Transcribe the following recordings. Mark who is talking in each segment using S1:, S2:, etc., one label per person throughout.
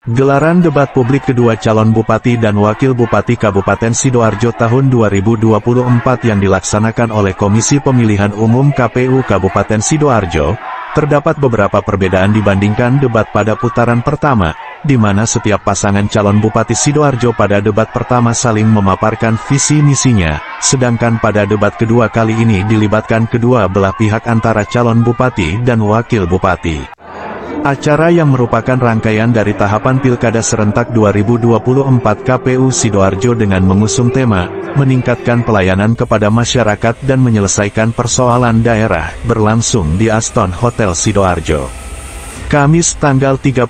S1: Gelaran debat publik kedua calon Bupati dan Wakil Bupati Kabupaten Sidoarjo tahun 2024 yang dilaksanakan oleh Komisi Pemilihan Umum KPU Kabupaten Sidoarjo, terdapat beberapa perbedaan dibandingkan debat pada putaran pertama, di mana setiap pasangan calon Bupati Sidoarjo pada debat pertama saling memaparkan visi misinya, sedangkan pada debat kedua kali ini dilibatkan kedua belah pihak antara calon Bupati dan Wakil Bupati. Acara yang merupakan rangkaian dari tahapan Pilkada Serentak 2024 KPU Sidoarjo dengan mengusung tema, meningkatkan pelayanan kepada masyarakat dan menyelesaikan persoalan daerah, berlangsung di Aston Hotel Sidoarjo. Kamis tanggal 31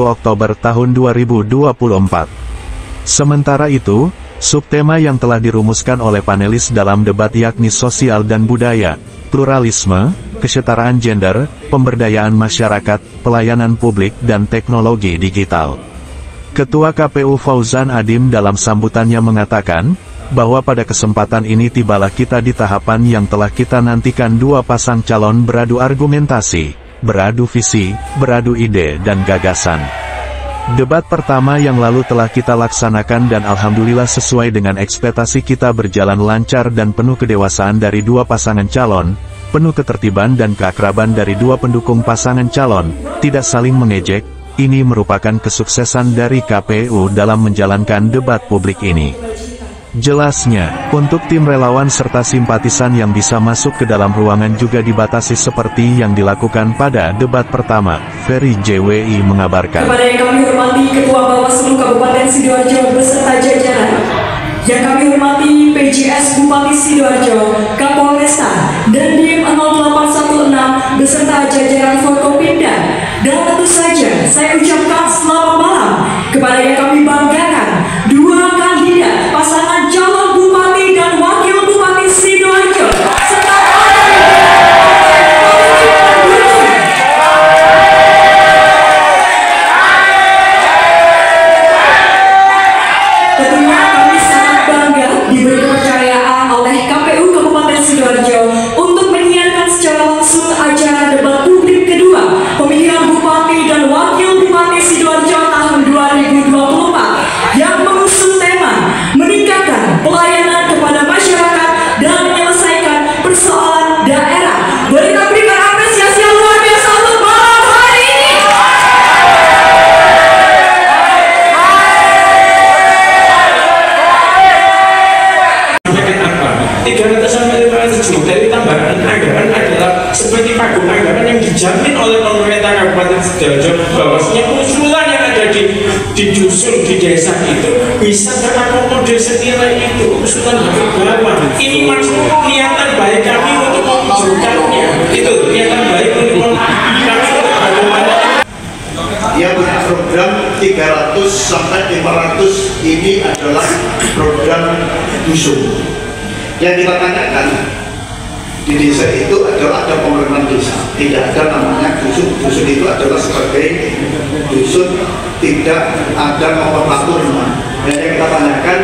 S1: Oktober tahun 2024. Sementara itu, subtema yang telah dirumuskan oleh panelis dalam debat yakni sosial dan budaya, pluralisme, kesetaraan gender, pemberdayaan masyarakat, pelayanan publik dan teknologi digital. Ketua KPU Fauzan Adim dalam sambutannya mengatakan, bahwa pada kesempatan ini tibalah kita di tahapan yang telah kita nantikan, dua pasang calon beradu argumentasi, beradu visi, beradu ide dan gagasan. Debat pertama yang lalu telah kita laksanakan dan alhamdulillah sesuai dengan ekspektasi kita berjalan lancar dan penuh kedewasaan dari dua pasangan calon, penuh ketertiban dan keakraban dari dua pendukung pasangan calon, tidak saling mengejek. Ini merupakan kesuksesan dari KPU dalam menjalankan debat publik ini. Jelasnya, untuk tim relawan serta simpatisan yang bisa masuk ke dalam ruangan juga dibatasi seperti yang dilakukan pada debat pertama. Ferry JWI mengabarkan.
S2: Kepada yang kami hormati Ketua Bawaslu Kabupaten Sidoarjo beserta jajaran, yang kami hormati PJS Bupati Sidoarjo, Kapolresta, dan DIM 0816 beserta jajaran Forkopimda, dan tentu saja saya ucapkan selamat malam kepada yang kami banggakan, dua kandidat pasangan calon Bupati dan Wakil Bupati Sidoarjo, serta tentunya kami sangat bangga diberi kepercayaan oleh KPU Kabupaten Sidoarjo untuk menyiarkan secara langsung acara debat publik kedua pemilihan Bupati dan Wakil Bupati Sidoarjo tahun 2024 yang mengusung tema meningkatkan pelayanan kepada masyarakat dan menyelesaikan persoalan daerah. Boleh kita berikan apresiasi yang luar biasa untuk malam hari ini.
S3: Apa? 300 sampai 500 juta itu tambahan anggaran adalah seperti pagu anggaran yang dijamin oleh pemerintah Kabupaten Sidoarjo, bahwasanya usulan yang ada di dusun, di desa itu bisa terakomodir senilai itu. Usulan dari bawah. Ini maksud niatan baik kami untuk mewujudkannya. Itu niatan baik untuk kami untuk bagaimana.
S4: Dia punya program 300 sampai 500, ini adalah program dusun. Yang kita tanyakan di desa itu adalah ada pemerintahan desa, tidak ada namanya dusun. Dusun itu adalah sebagai dusun, tidak ada nomenklatur. Yang kita tanyakan,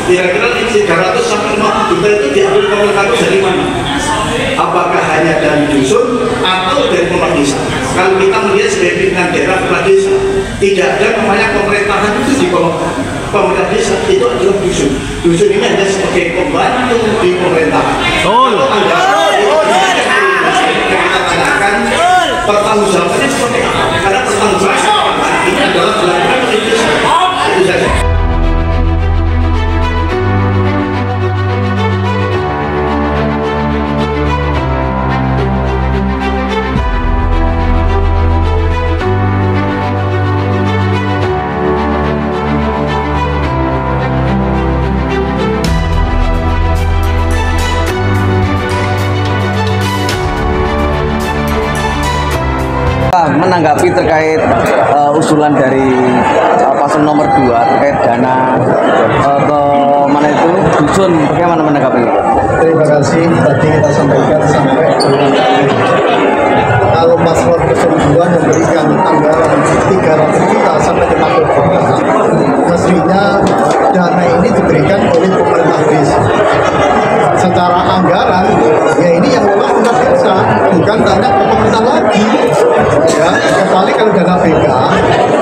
S4: kira-kira 300 sampai 50 juta itu diambil nomenklatur dari mana? Apakah hanya dari dusun atau dari pemerintah desa? Kalau kita melihat sebagai pimpinan daerah kepala desa, tidak ada namanya pemerintahan itu di bawah pemerintah desa, itu adalah dusun. Dusun ini hanya sebagai pembantu di pemerintahan. Kita tanyakan pertanggungjawabannya seperti apa? Karena pertanggungjawaban ini adalah dilakukan oleh desa. Itu saja.
S5: Menanggapi terkait usulan dari paslon nomor 2 terkait dana ke mana itu dusun, bagaimana menanggapi?
S6: Terima kasih. Tadi kita sampaikan sampai kalau paslon 2 memberikan anggaran 300 juta sampai 50 juta, mestinya dana ini diberikan oleh pemerintah desa. Secara anggaran, ya ini yang memang pemerintah desa, bukan tanya ke pemerintah lagi. Ya, kecuali kalau dana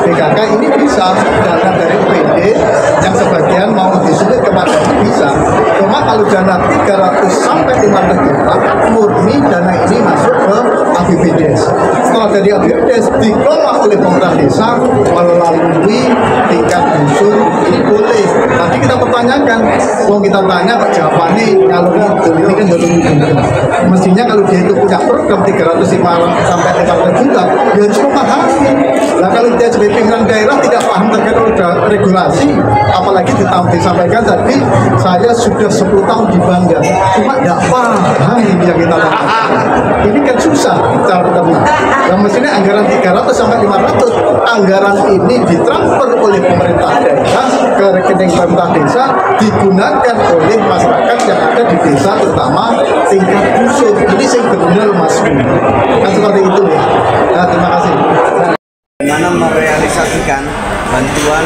S6: BK maka ini bisa dana dari UPD yang sebagian mau disulit kepada bisa. Cuma kalau dana 300 sampai 500 juta murni dana ini masuk ke APBDes. Setelah dari APBDes dikelola oleh pemerintah desa melalui tingkat dusun, ini boleh. Nanti kita pertanyakan, kita tanya Pak jawabannya kalau ini kan harus dihitung. Mestinya kalau dia itu punya program 305 sampai 500 juta, dia harus memahami. Nah kalau dia sebagai pimpinan daerah tidak paham terkait regulasi, apalagi disampaikan tadi saya sudah 10 tahun di Bangga, cuma tidak paham ini yang kita lakukan. Ini kan susah cara bertemu. Yang mestinya anggaran 300 sampai 500, anggaran ini ditransfer oleh pemerintah daerah ke rekening pemerintah desa, digunakan oleh masyarakat yang ada di desa, terutama tingkat dusun. Ini yang benar Mas. Kan seperti itu ya. Nah, terima kasih.
S5: Bagaimana merealisasikan bantuan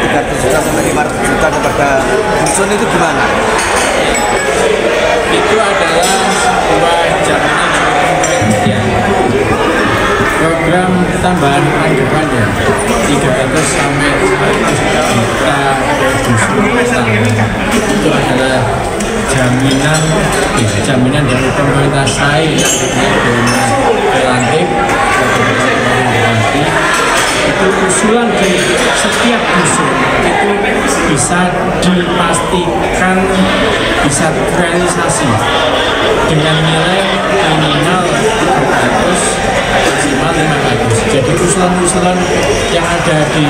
S5: 300 juta sampai 500 juta kepada dusun itu gimana?
S3: Itu adalah sebuah jaminan dari program tambahan anggaran ya 300 sampai 500 juta dusun. Itu adalah jaminan dari pemerintah saya relatif itu usulan di setiap dusun itu bisa dipastikan bisa terrealisasi dengan nilai minimal 300 maksimal 500. Jadi usulan-usulan yang ada di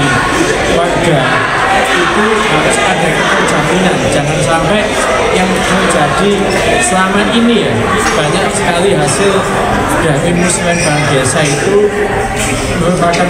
S3: warga itu harus ada jaminan, jangan sampai yang terjadi selama ini ya banyak sekali hasil dari muslim bank desa itu merupakan